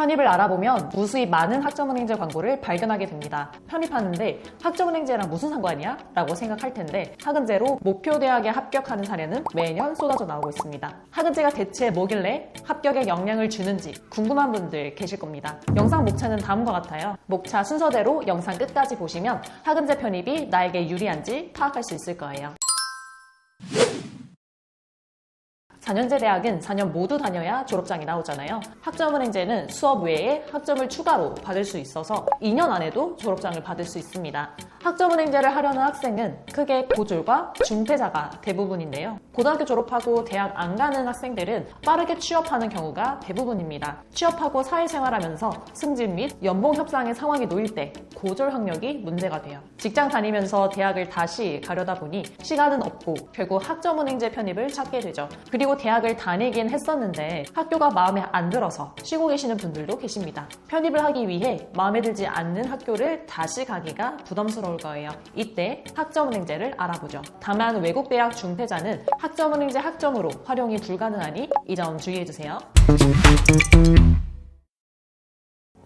편입을 알아보면 무수히 많은 학점은행제 광고를 발견하게 됩니다. 편입하는데 학점은행제랑 무슨 상관이야? 라고 생각할 텐데 학은제로 목표 대학에 합격하는 사례는 매년 쏟아져 나오고 있습니다. 학은제가 대체 뭐길래 합격에 영향을 주는지 궁금한 분들 계실 겁니다. 영상 목차는 다음과 같아요. 목차 순서대로 영상 끝까지 보시면 학은제 편입이 나에게 유리한지 파악할 수 있을 거예요. 4년제 대학은 4년 모두 다녀야 졸업장이 나오잖아요. 학점은행제는 수업 외에 학점을 추가로 받을 수 있어서 2년 안에도 졸업장을 받을 수 있습니다. 학점은행제를 하려는 학생은 크게 고졸과 중퇴자가 대부분인데요. 고등학교 졸업하고 대학 안 가는 학생들은 빠르게 취업하는 경우가 대부분입니다. 취업하고 사회생활하면서 승진 및 연봉 협상의 상황이 놓일 때 고졸 학력이 문제가 돼요. 직장 다니면서 대학을 다시 가려다 보니 시간은 없고 결국 학점은행제 편입을 찾게 되죠. 그리고 대학을 다니긴 했었는데 학교가 마음에 안 들어서 쉬고 계시는 분들도 계십니다. 편입을 하기 위해 마음에 들지 않는 학교를 다시 가기가 부담스러울 거예요. 이때 학점은행제를 알아보죠. 다만 외국 대학 중퇴자는 학점은행제 학점으로 활용이 불가능하니 이 점 주의해주세요.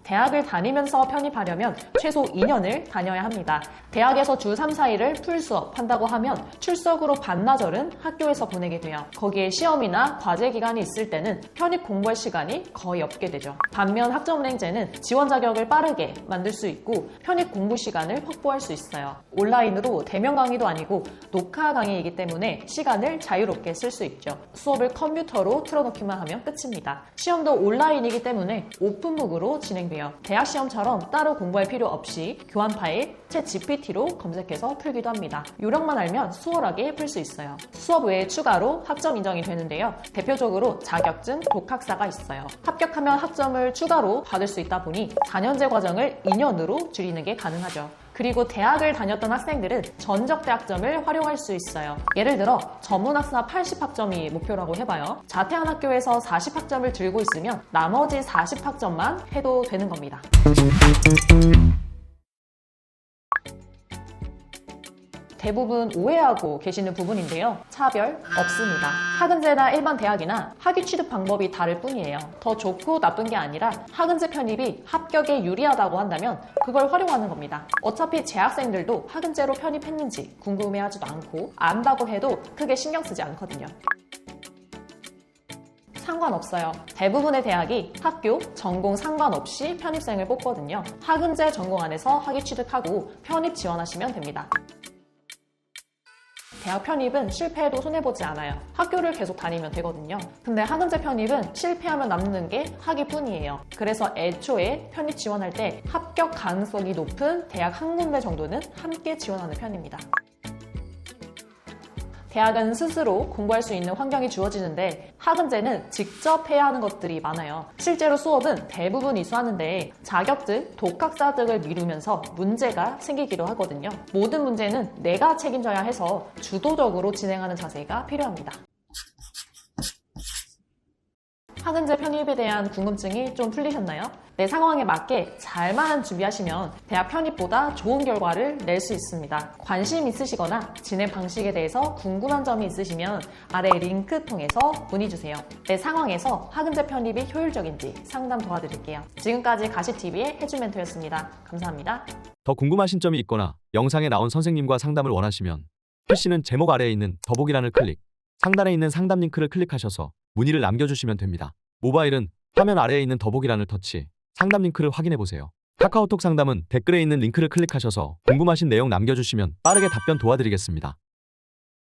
대학을 다니면서 편입하려면 최소 2년을 다녀야 합니다. 대학에서 주 3, 4일을 풀수업 한다고 하면 출석으로 반나절은 학교에서 보내게 돼요. 거기에 시험이나 과제 기간이 있을 때는 편입 공부할 시간이 거의 없게 되죠. 반면 학점은행제는 지원 자격을 빠르게 만들 수 있고 편입 공부 시간을 확보할 수 있어요. 온라인으로 대면 강의도 아니고 녹화 강의이기 때문에 시간을 자유롭게 쓸 수 있죠. 수업을 컴퓨터로 틀어놓기만 하면 끝입니다. 시험도 온라인이기 때문에 오픈북으로 진행돼요. 대학 시험처럼 따로 공부할 필요 없이 교환 파일, 챗 GPT로 검색해서 풀기도 합니다. 요령만 알면 수월하게 풀 수 있어요. 수업 외에 추가로 학점 인정이 되는데요. 대표적으로 자격증, 독학사가 있어요. 합격하면 학점을 추가로 받을 수 있다 보니 4년제 과정을 2년으로 줄이는 게 가능하죠. 그리고 대학을 다녔던 학생들은 전적대학점을 활용할 수 있어요. 예를 들어 전문학사 80학점이 목표라고 해봐요. 자퇴한 학교에서 40학점을 들고 있으면 나머지 40학점만 해도 되는 겁니다. 대부분 오해하고 계시는 부분인데요. 차별 없습니다. 학은제나 일반 대학이나 학위 취득 방법이 다를 뿐이에요. 더 좋고 나쁜 게 아니라 학은제 편입이 합격에 유리하다고 한다면 그걸 활용하는 겁니다. 어차피 재학생들도 학은제로 편입했는지 궁금해하지도 않고 안다고 해도 크게 신경 쓰지 않거든요. 상관없어요. 대부분의 대학이 학교, 전공 상관없이 편입생을 뽑거든요. 학은제 전공 안에서 학위 취득하고 편입 지원하시면 됩니다. 대학 편입은 실패해도 손해보지 않아요. 학교를 계속 다니면 되거든요. 근데 학은제 편입은 실패하면 남는 게 학위뿐이에요. 그래서 애초에 편입 지원할 때 합격 가능성이 높은 대학 한 군데 정도는 함께 지원하는 편입니다. 대학은 스스로 공부할 수 있는 환경이 주어지는데 학은제는 직접 해야 하는 것들이 많아요. 실제로 수업은 대부분 이수하는데 자격증, 독학사 등을 미루면서 문제가 생기기도 하거든요. 모든 문제는 내가 책임져야 해서 주도적으로 진행하는 자세가 필요합니다. 학은제 편입에 대한 궁금증이 좀 풀리셨나요? 내 상황에 맞게 잘만 준비하시면 대학 편입보다 좋은 결과를 낼 수 있습니다. 관심 있으시거나 진행 방식에 대해서 궁금한 점이 있으시면 아래 링크 통해서 문의주세요. 내 상황에서 학은제 편입이 효율적인지 상담 도와드릴게요. 지금까지 가시TV의 혜주멘토였습니다. 감사합니다. 더 궁금하신 점이 있거나 영상에 나온 선생님과 상담을 원하시면 PC는 제목 아래에 있는 더보기란을 클릭, 상단에 있는 상담 링크를 클릭하셔서 문의를 남겨주시면 됩니다. 모바일은 화면 아래에 있는 더보기란을 터치, 상담 링크를 확인해보세요. 카카오톡 상담은 댓글에 있는 링크를 클릭하셔서 궁금하신 내용 남겨주시면 빠르게 답변 도와드리겠습니다.